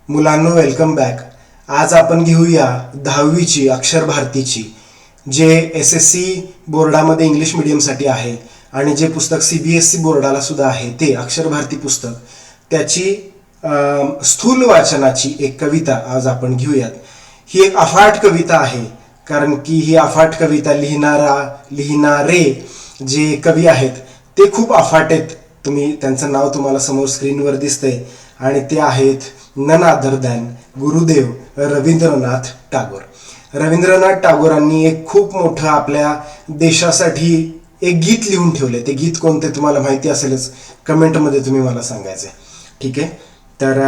मुलांनो, welcome back. आज आपण घेऊया 10वीची अक्षर भारतीची, जे SSC बोर्डामध्ये इंग्लिश मीडियमसाठी आहे आणि जे पुस्तक CBSE बोर्डाला सुद्धा आहे ते अक्षर भारती पुस्तक, त्याची स्थूल वाचनाची एक कविता आज आपण घेऊयात. ही एक अफाट कविता आहे, कारण की ही अफाट कविता लिहिणारे जे कवी आहेत ते खूप अफाट आहेत. त्यांचं नाव तुम्हाला समोर स्क्रीनवर दिसतंय आणि ते आहेत none other than Gurudev Rabindranath Tagore. Rabindranath टागोरांनी एक खूप मोठं आपल्या देशासाठी एक गीत लिहून ठेवले. ते गीत कोणते तुम्हाला माहिती असेलच, कमेंटमध्ये तुम्ही मला सांगायचं. ठीक आहे, तर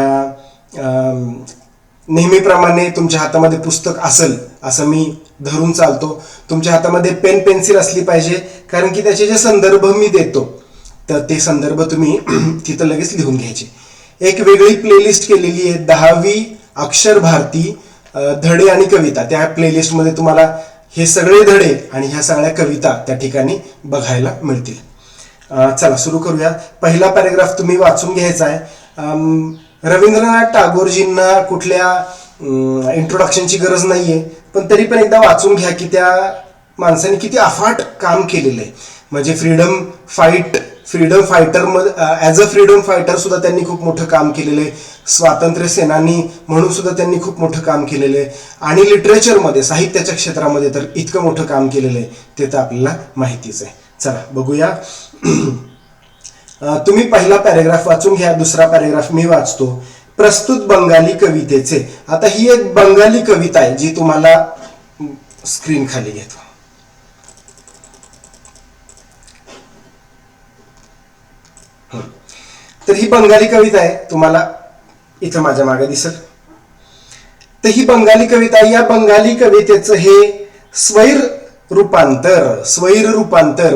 नेहमीप्रमाणे तुमच्या हातामध्ये पुस्तक असेल असं मी धरून चालतो. तुमच्या हातामध्ये पेन पेन्सिल असली पाहिजे, कारण की त्याचे जे संदर्भ मी देतो तर ते संदर्भ तुम्ही तिथं लगेच लिहून घ्यायचे. एक वेगळी प्लेलिस्ट केलेली आहे 10वी अक्षर भारती धडे आणि कविता. त्या प्लेलिस्टमध्ये तुम्हाला हे सगळे धडे आणि ह्या सगळ्या कविता त्या ठिकाणी बघायला मिळतील. चला सुरू करूया. पहिला पॅरेग्राफ तुम्ही वाचून घ्यायचा आहे. रवींद्रनाथ टागोरजींना कुठल्या इंट्रोडक्शनची गरज नाहीये, पण तरी पण एकदा वाचून घ्या की त्या माणसाने किती अफाट काम केलेलं आहे. म्हणजे freedom fighter as a freedom fighter सुद्धा त्यांनी खूप मोठं काम केलेलं आहे. स्वातंत्र्य सेनानी म्हणून सुद्धा त्यांनी खूप मोठं काम केलेलं आहे. आणि लिटरेचरमध्ये, साहित्याच्या क्षेत्रामध्ये तर इतकं मोठं काम केलेलं आहे ते तर आपल्याला माहितीच आहे. चला बघूया. तुम्ही पहिला पॅरेग्राफ वाचून घ्या, दुसरा पॅरेग्राफ मी वाचतो. प्रस्तुत बंगाली कवितेचे. आता ही एक बंगाली कविता आहे जी तुम्हाला स्क्रीन खाली घेतो. तर ही बंगाली कविता आहे, तुम्हाला इथं माझ्या मागे दिसेल. तर ही बंगाली कविता, या बंगाली कवितेचं हे स्वैर रूपांतर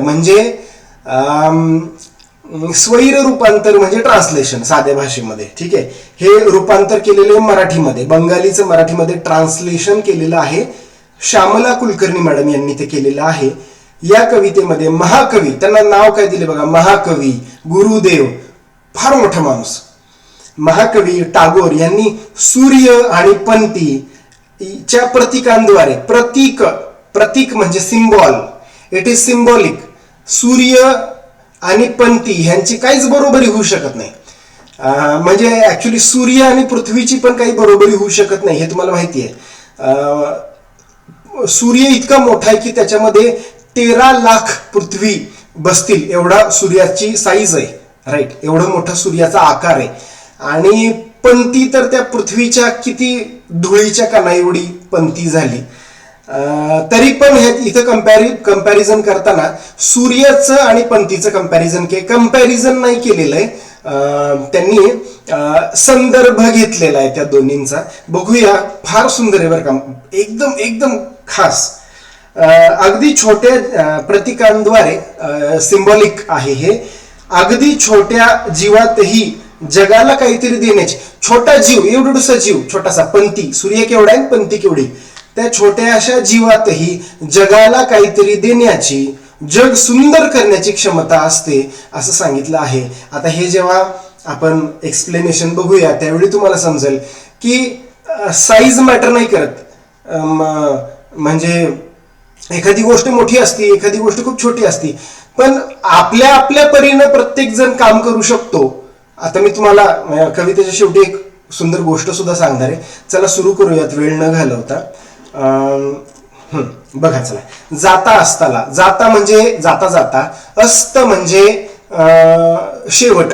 म्हणजे ट्रान्सलेशन साध्या भाषेमध्ये. ठीक आहे, हे रूपांतर केलेले मराठीमध्ये, बंगालीचं मराठीमध्ये ट्रान्सलेशन केलेलं आहे. श्यामला कुलकर्णी मॅडम यांनी ते केलेलं आहे. या कवितेमध्ये महाकवी, त्यांना नाव काय दिले बघा, महाकवी गुरुदेव, फार मोठा माणूस, महाकवी टागोर यांनी सूर्य आणि पंथीच्या प्रतीकांद्वारे, प्रतीक म्हणजे सिम्बॉल, इट इज सिम्बॉलिक. सूर्य आणि पंथी ह्यांची काहीच बरोबरी होऊ शकत नाही. म्हणजे ऍक्च्युली सूर्य आणि पृथ्वीची पण काही बरोबरी होऊ शकत नाही, हे तुम्हाला माहिती आहे. सूर्य इतका मोठा आहे की त्याच्यामध्ये 13 लाख पृथ्वी बसतील एवढा सूर्याची साईज आहे. राईट, एवढं मोठा सूर्याचा आकार आहे. आणि पंथी तर त्या पृथ्वीच्या किती धुळीच्या कणा एवढी पंथी झाली. तरी पण हे इथं कंपॅरिझन करताना सूर्याचं आणि पंथीचं कंपॅरिझन नाही केलेलं आहे. त्यांनी संदर्भ घेतलेला आहे त्या दोन्हींचा. बघूया, फार सुंदर आहे बरं का, एकदम खास. अगदी छोट्या प्रतीकांद्वारे सिम्बॉलिक आहे हे. अगदी छोट्या जीवातही जगाला काहीतरी देण्याची, छोटा जीव, एवढासा जीव, छोटासा पंथी, सूर्य केवढा आहे, पंथी केवढी, त्या छोट्या अशा जीवातही जगाला काहीतरी देण्याची, जग सुंदर करण्याची क्षमता असते असं सांगितलं आहे. आता हे जेव्हा आपण एक्सप्लेनेशन बघूया त्यावेळी तुम्हाला समजेल की साईज मॅटर नाही करत. म्हणजे एखादी गोष्ट मोठी असते, एखादी गोष्ट खूप छोटी असते, पण आपल्या परीने प्रत्येक जण काम करू शकतो. आता मी तुम्हाला कवितेच्या शेवटी एक सुंदर गोष्ट सुद्धा सांगणार आहे. चला सुरू करूयात वेळ न घालवता. बघा, चला. जाता असताला, जाता म्हणजे जाता, अस्त म्हणजे शेवट.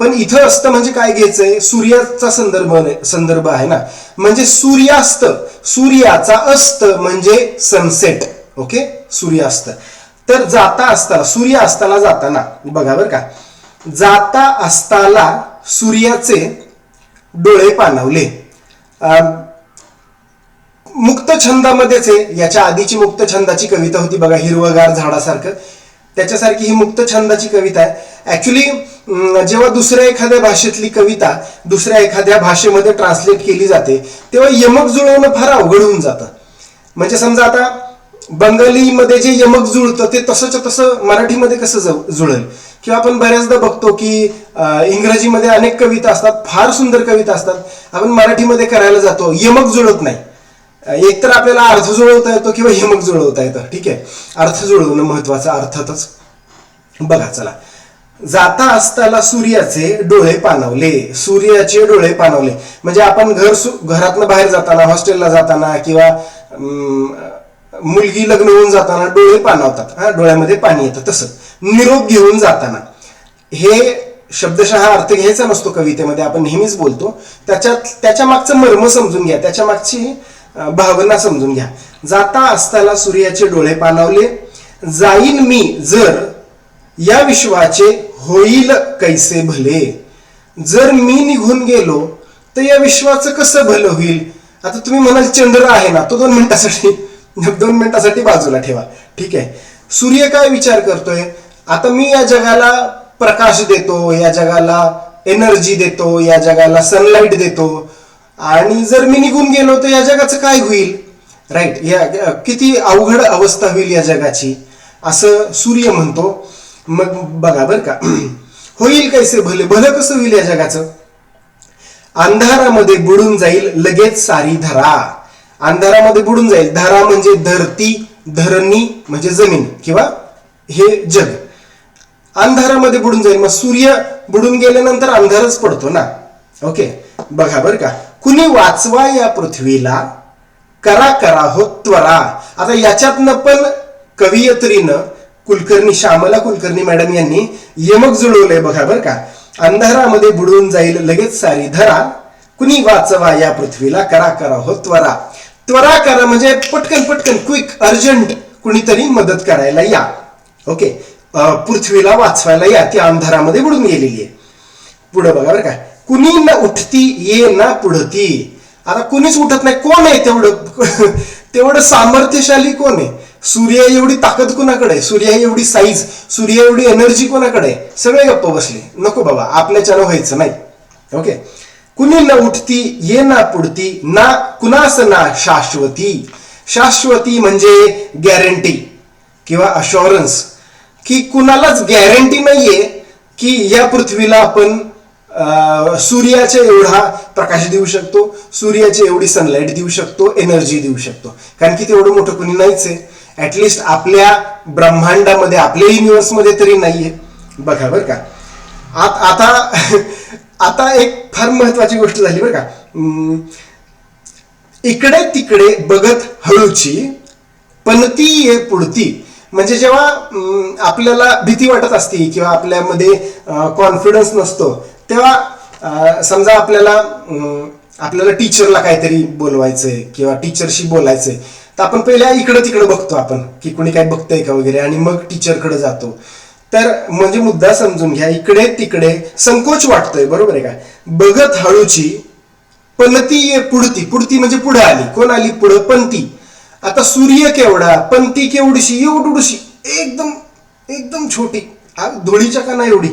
पण इथं अस्त म्हणजे काय घ्यायचंय, सूर्याचा संदर्भ आहे ना, म्हणजे सूर्यास्त, सूर्याचा अस्त म्हणजे सनसेट. ओके, सूर्यास्त. तर जाता असताना, सूर्य असताना जाताना, बघा बरं का, जाता असताना सूर्याचे डोळे पाणावले. मुक्त छंदामध्येच आहे. याच्या आधीची मुक्त छंदाची कविता होती बघा, हिरवगार झाडासारखं, त्याच्यासारखी ही मुक्त छंदाची कविता आहे. ऍक्च्युली जेव्हा दुसऱ्या एखाद्या भाषेतली कविता दुसऱ्या एखाद्या भाषेमध्ये ट्रान्सलेट केली जाते तेव्हा यमक जुळवणं फार अवघड होऊन जातं. म्हणजे समजा आता बंगालीमध्ये जे यमक जुळतं ते तसंच तसं मराठीमध्ये कसं जुळेल, किंवा आपण बऱ्याचदा बघतो की इंग्रजीमध्ये अनेक कविता असतात, फार सुंदर कविता असतात, आपण मराठीमध्ये करायला जातो, यमक जुळत नाही. एकतर आपल्याला अर्थ जुळवता येतो किंवा यमक जुळवता येतं. ठीक आहे, अर्थ जुळवणं महत्वाचं अर्थातच. बघा चला, जाता असताना सूर्याचे डोळे पाणावले. सूर्याचे डोळे पाणावले म्हणजे आपण घरातनं बाहेर जाताना, हॉस्टेलला जाताना किंवा मुलगी लग्न होऊन जाताना डोळे पाणावतात, हा, डोळ्यामध्ये पाणी येतं. तसं निरोप घेऊन जाताना, हे शब्दशः अर्थ घ्यायचा नसतो कवितेमध्ये, आपण नेहमीच बोलतो. त्याच्या मागचं मर्म समजून घ्या, त्याच्या मागची भावना समजून घ्या. जाता असताना सूर्याचे डोळे पाणावले, जाईन मी जर या विश्वाचे होईल कैसे भले. जर मी निघून गेलो तर या विश्वाचं कसं भलं होईल. आता तुम्ही म्हणाल चंद्र आहे ना, तो 2 मिनिटासाठी बाजूला ठेवा. ठीक आहे, सूर्य काय विचार करतोय, आता मी या जगाला प्रकाश देतो, या जगाला एनर्जी देतो, या जगाला सनलाईट देतो, आणि जर मी निघून गेलो तर या जगाचं काय होईल. राईट, या किती अवघड अवस्था होईल या जगाची, असं सूर्य म्हणतो. मग बघा बर का, होईल कैसे भले, भलं कसं होईल या जगाचं. अंधारामध्ये बुडून जाईल लगेच सारी धरा. अंधारामध्ये बुडून जाईल, धरा म्हणजे धरती, धरणी म्हणजे जमीन किंवा हे जग. अंधारामध्ये बुडून जाईल, मग सूर्य बुडून गेल्यानंतर अंधारच पडतो ना. ओके, बघा बर का, कुणी वाचवा या पृथ्वीला, करा करा हो त्वरा. आता याच्यातनं पण कवयित्रीनं कुलकर्णी, श्यामला कुलकर्णी मॅडम यांनी यमक जुळवलंय. बघा बर का, अंधारामध्ये बुडून जाईल लगेच सारी धरा, कुणी वाचवा या पृथ्वीला, करा करा हो त्वरा. त्वरा करा म्हणजे पटकन पटकन, क्विक, अर्जंट, कुणीतरी मदत करायला या. ओके, पृथ्वीला वाचवायला या, ती अंधारामध्ये बुडून गेलेली आहे. पुढे बघा बरं का, कुणी न उठती ये ना पुढती. आता कुणीच उठत नाही, कोण आहे तेवढं सामर्थ्यशाली कोण आहे. सूर्य एवढी ताकद कोणाकडे, सूर्य एवढी साईज, सूर्य एवढी एनर्जी कोणाकडे. सगळे गप्प बसले, नको बाबा आपल्याच्यानं व्हायचं नाही. ओके, कुणी न उठती ये ना पुढती, ना कुणास ना शाश्वती. शाश्वती म्हणजे गॅरंटी किंवा अशुरन्स, की कुणालाच गॅरंटी नाहीये की या पृथ्वीला आपण सूर्याच्या एवढा प्रकाश देऊ शकतो, सूर्याची एवढी सनलाईट देऊ शकतो, एनर्जी देऊ शकतो. कारण की तेवढं मोठं कुणी नाहीच आहे, ऍटलिस्ट आपल्या ब्रह्मांडामध्ये, आपल्या युनिव्हर्समध्ये तरी नाहीये. बघा बरं का, आता एक फार महत्वाची गोष्ट झाली बरं का. इकडे तिकडे बघत हळूची, पणती ये पुढती. म्हणजे जेव्हा आपल्याला भीती वाटत असते किंवा आपल्यामध्ये कॉन्फिडन्स नसतो, तेव्हा समजा आपल्याला टीचरला काहीतरी बोलवायचंय किंवा टीचरशी बोलायचंय, तर आपण पहिल्या इकडं तिकडं बघतो आपण की कोणी काय बघतंय का वगैरे, आणि मग टीचरकडे जातो. तर म्हणजे मुद्दा समजून घ्या, इकडे तिकडे संकोच वाटतोय, बरोबर आहे का. बघत हळूची, पणती ये पुढती. पुढती म्हणजे पुढे आली, कोण आली पुढं, पणती. आता सूर्य केवढा, पणती केवढीशी, एवढीशी, एकदम एकदम छोटी, धुळीच्या काना एवढी.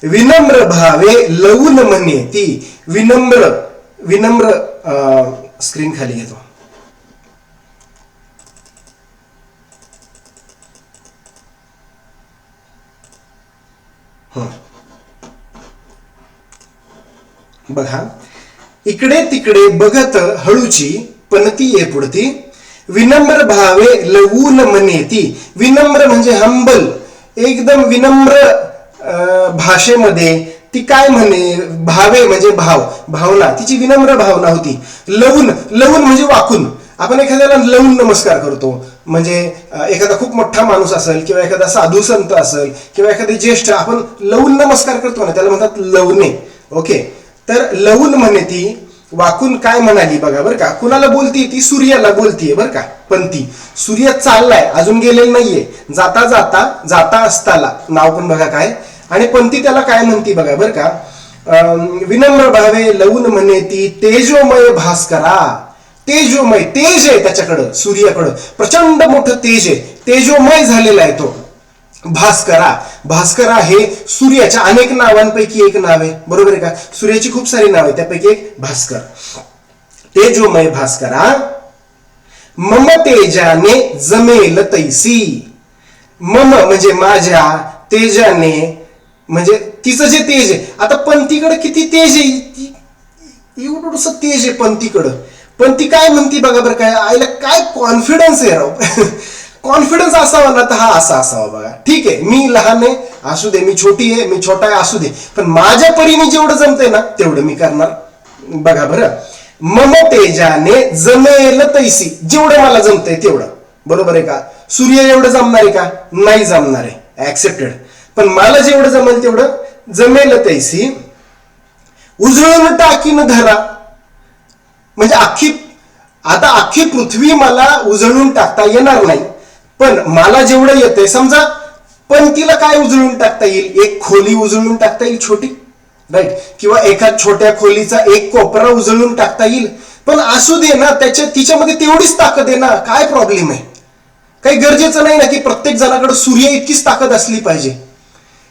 विनम्र भावे लवून म्हणे ती. विनम्र स्क्रीन खाली घेतो. बघा, इकडे तिकडे बघत हळूची, पणती ये पुढती. विनम्र भावे लवून म्हणे ती. विनम्र म्हणजे हंबल, एकदम विनम्र भाषेमध्ये ती काय म्हणे, भावे म्हणजे भावना, तिची विनम्र भावना होती. लवून म्हणजे वाकून. आपण एखाद्याला लवून नमस्कार करतो, म्हणजे एखादा खूप मोठा माणूस असेल किंवा एखादा साधू संत असेल किंवा एखादे ज्येष्ठ, आपण लवून नमस्कार करतो ना, त्याला म्हणतात लवणे. ओके, तर लवून म्हणे ती, वाकून काय म्हणाली. बघा बरं का, कुणाला बोलती ती, सूर्याला बोलतीये बरं का. पण ती सूर्य चाललाय, अजून गेलेला नाहीये, जाता असताना नाव पण बघा काय, आणि पंथी त्याला काय म्हणती बघा बरं का. विनम्र भावे लवून म्हणे ती, तेजोमय भास्करा. तेजोमय, तेज आहे त्याच्याकडं, सूर्याकडं प्रचंड मोठं तेज आहे, तेजोमय झालेला आहे तो. भास्करा हे सूर्याच्या अनेक नावांपैकी एक नाव आहे, बरोबर आहे का. सूर्याची खूप सारी नाव आहे, त्यापैकी एक भास्कर. तेजोमय भास्करा, मम तेजाने जमेल तैसी. मम म्हणजे माझ्या, तेजाने, म्हणजे तिचं जे तेज आहे, आता पंथीकडे किती तेज आहे, एवढंसं तेज आहे पंथीकडं, पण ती काय म्हणती बघा बरं, काय आईला काय कॉन्फिडन्स आहे राव. कॉन्फिडन्स असावा ना तर हा असा असावा बघा. ठीक आहे, मी लहान आहे असू दे, मी छोटी आहे, मी छोटा आहे असू दे, पण माझ्या परीने जेवढं जमतंय ना तेवढं मी करणार. बघा बरं, मम तेजाने जमेल तैसी, जेवढं मला जमतंय तेवढं. बरोबर आहे का? सूर्य एवढं जमणार आहे का? नाही जमणार आहे, ऍक्सेप्टेड. पण मला जेवढं जमेल तेवढं जमेल तैसी उजळून टाकीन धरा, म्हणजे अख्खी पृथ्वी मला उजळून टाकता येणार नाही, पण मला जेवढं येतंय, समजा पण तिला काय उजळून टाकता येईल, एक खोली उजळून टाकता येईल छोटी, राईट, किंवा एका छोट्या खोलीचा एक कोपरा उजळून टाकता येईल, पण असू दे ना, तिच्यामध्ये तेवढीच ताकद आहे ना, काय प्रॉब्लेम आहे? काही गरजेचं नाही ना की प्रत्येक जणाकडे सूर्य इतकीच ताकद असली पाहिजे.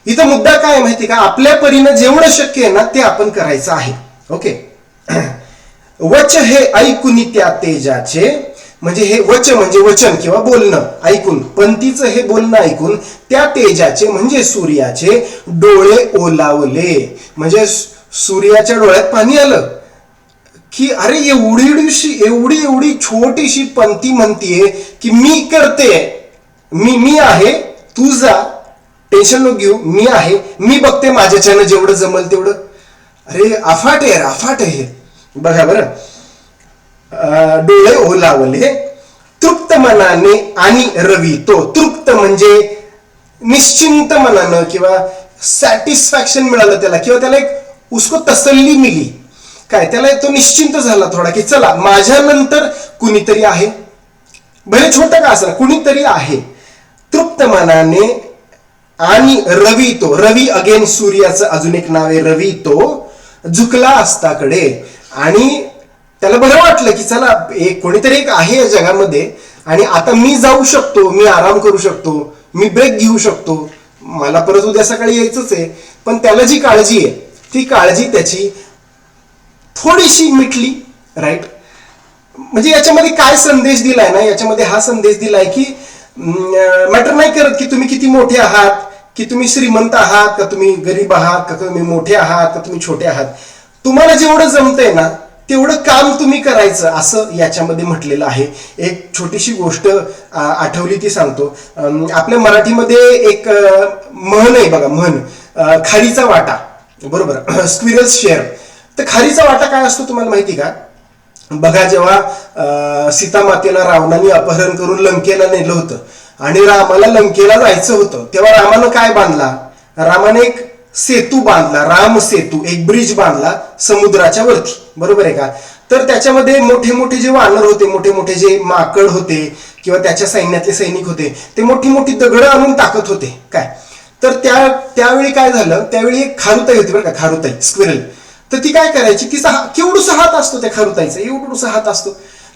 इथं मुद्दा काय माहिती का, आपल्या परीनं जेवढं शक्य आहे ना ते आपण करायचं आहे. ओके. वच हे ऐकून त्या तेजाचे, म्हणजे हे वच म्हणजे वचन किंवा बोलणं ऐकून, पंथीचं हे बोलणं ऐकून त्या तेजाचे म्हणजे सूर्याचे डोळे ओलावले, म्हणजे सूर्याच्या डोळ्यात पाणी आलं की अरे एवढी छोटीशी पंथी म्हणतीये की मी करते, मी आहे, तू जा, टेन्शन नको घेऊ, मी आहे, मी बघते माझ्याच्यानं जेवढं जमल तेवढं. अरे अफाट आहे. बघा बरं, डोळे ओलावले तृप्त मनाने आणि रवी तो, तृप्त म्हणजे निश्चिंत मनानं किंवा सॅटिस्फॅक्शन मिळालं त्याला, किंवा त्याला एक उसको तसल्ली मिली, काय त्याला तो निश्चिंत झाला थोडा की चला माझ्यानंतर कुणीतरी आहे, भले छोटं का असं कुणीतरी आहे. तृप्त मनाने आणि रवी तो, रवी अगेन सूर्याचं अजून एक नाव आहे रवी, तो झुकला अस्ताकडे, आणि त्याला बरं वाटलं की चला कोणीतरी एक आहे या जगामध्ये, आणि आता मी जाऊ शकतो, मी आराम करू शकतो, मी ब्रेक घेऊ शकतो, मला परत उद्या सकाळी यायचंच आहे. पण त्याला जी काळजी आहे ती काळजी त्याची थोडीशी मिटली, राईट. म्हणजे याच्यामध्ये काय संदेश दिलाय ना, याच्यामध्ये हा संदेश दिलाय की मॅटर नाही करत की तुम्ही किती मोठे आहात, की तुम्ही श्रीमंत आहात का तुम्ही गरीब आहात, का तुम्ही मोठे आहात का तुम्ही छोटे आहात, तुम्हाला जेवढं जमतंय ना तेवढं काम तुम्ही करायचं, असं याच्यामध्ये म्हटलेलं आहे. एक छोटीशी गोष्ट आठवली ती सांगतो. आपल्या मराठीमध्ये एक म्हण आहे बघा, म्हण, खारीचा वाटा, बरोबर, स्क्विरल्स शेअर. तर खारीचा वाटा काय असतो तुम्हाला माहिती का? बघा, जेव्हा सीता मातेला रावणाने अपहरण करून लंकेला नेलं होतं आणि रामाला लंकेला जायचं होतं, तेव्हा रामानं काय बांधला? रामाने एक सेतू बांधला, राम सेतू, एक ब्रिज बांधला समुद्राच्या वरती, बरोबर आहे का? तर त्याच्यामध्ये मोठे मोठे जे वानर होते, मोठे मोठे जे माकड होते किंवा त्याच्या सैन्यातले सैनिक होते, ते मोठी मोठी दगडं आणून टाकत होते, काय. तर त्यावेळी काय झालं, त्यावेळी एक खारुताई होती बरं का, खारुताई, स्क्विरल. तर ती काय करायची, तिचा केवढूसा हात असतो त्या खारुताईचा, एवढूसा हात असतो.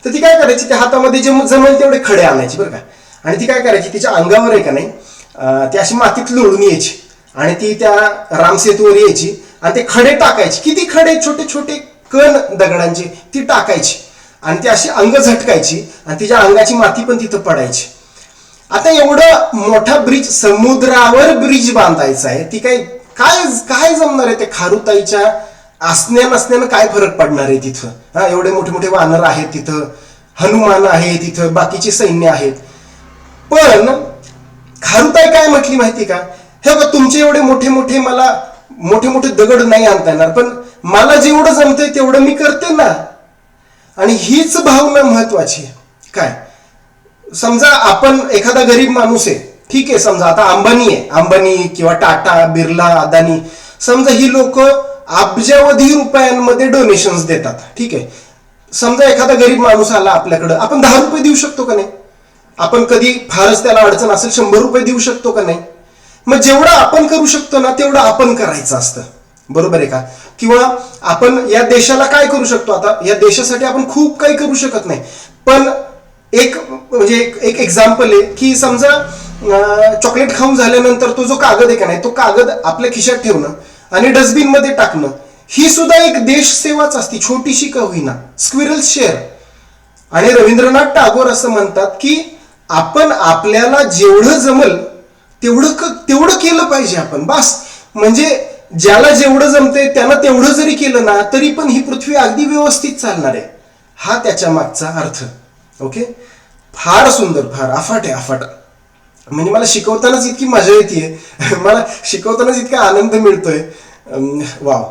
तर ती काय करायची, त्या हातामध्ये जे जमेल तेवढे खडे आणायची बरं का, आणि ती काय करायची, तिच्या अंगावर आहे का नाही, ती अशी मातीत लोळून यायची आणि ती त्या रामसेतूवर यायची आणि ते खडे टाकायची, किती खडे, छोटे छोटे कण दगडांचे ती टाकायची आणि ती अशी अंग झटकायची आणि तिच्या अंगाची माती पण तिथं पडायची. आता एवढं मोठा ब्रिज, समुद्रावर ब्रिज बांधायचा आहे, ती काय काय काय जमणार आहे? त्या खारुताईच्या असण्या नसण्यानं काय फरक पडणार आहे तिथं? हा, एवढे मोठे मोठे वानर आहेत तिथं, हनुमान आहे तिथं, बाकीचे सैन्य आहेत. पण खारुताई काय म्हटली माहिती का, हे बघा तुमचे एवढे मोठे मोठे, मला मोठे मोठे दगड नाही आणता येणार, पण मला जेवढं जमतंय तेवढं मी करते ना. आणि हीच भावना महत्वाची आहे. काय, समजा आपण एखादा गरीब माणूस आहे, ठीक आहे, समजा आता अंबानी आहे, अंबानी किंवा टाटा, बिर्ला, अदानी, समजा ही लोक अब्जावधी रुपयांमध्ये डोनेशन्स देतात, ठीक आहे. समजा एखादा गरीब माणूस आला आपल्याकडं, आपण 10 रुपये देऊ शकतो का नाही? आपण कधी फारच त्याला अडचण असेल 100 रुपये देऊ शकतो का नाही? मग जेवढं आपण करू शकतो ना तेवढं आपण करायचं असतं, बरोबर आहे का? किंवा आपण या देशाला काय करू शकतो, आता या देशासाठी आपण खूप काही करू शकत नाही, पण एक म्हणजे एक एक्झाम्पल आहे की समजा चॉकलेट खाऊन झाल्यानंतर तो जो कागद आहे का नाही, तो कागद आपल्या खिशात ठेवणं आणि डस्टबिन मध्ये टाकणं, ही सुद्धा एक देश सेवाच असते, छोटीशी का होईना, स्क्विरल्स शेअर. आणि रवींद्रनाथ टागोर असं म्हणतात की आपण आपल्याला जेवढं जमल तेवढं तेवढं केलं पाहिजे आपण बस. म्हणजे ज्याला जेवढं जमतंय त्यानं तेवढं जरी केलं ना तरी पण ही पृथ्वी अगदी व्यवस्थित चालणार आहे. हा त्याच्या मागचा अर्थ. ओके, फार सुंदर, फार अफाट आहे, अफाट. म्हणजे मला शिकवतानाच इतकी मजा येते, मला शिकवतानाच इतका आनंद मिळतोय. वाव.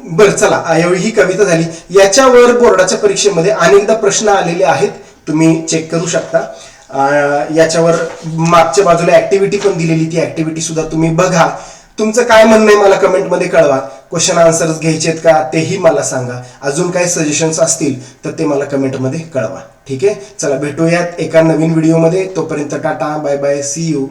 बरं चला, एवढी ही कविता झाली. याच्यावर बोर्डाच्या परीक्षेमध्ये अनेकदा प्रश्न आलेले आहेत, तुम्ही चेक करू शकता. याच्यावर मागच्या बाजूला ऍक्टिव्हिटी पण दिलेली, ती ऍक्टिव्हिटी सुद्धा तुम्ही बघा. तुमचं काय म्हणणं आहे मला कमेंटमध्ये कळवा. क्वेश्चन आन्सर्स घ्यायचेत का तेही मला सांगा. अजून काही सजेशन्स असतील तर ते मला कमेंटमध्ये कळवा. ठीक आहे, चला भेटूयात एका नवीन व्हिडिओमध्ये. तोपर्यंत tata, bye bye, see you.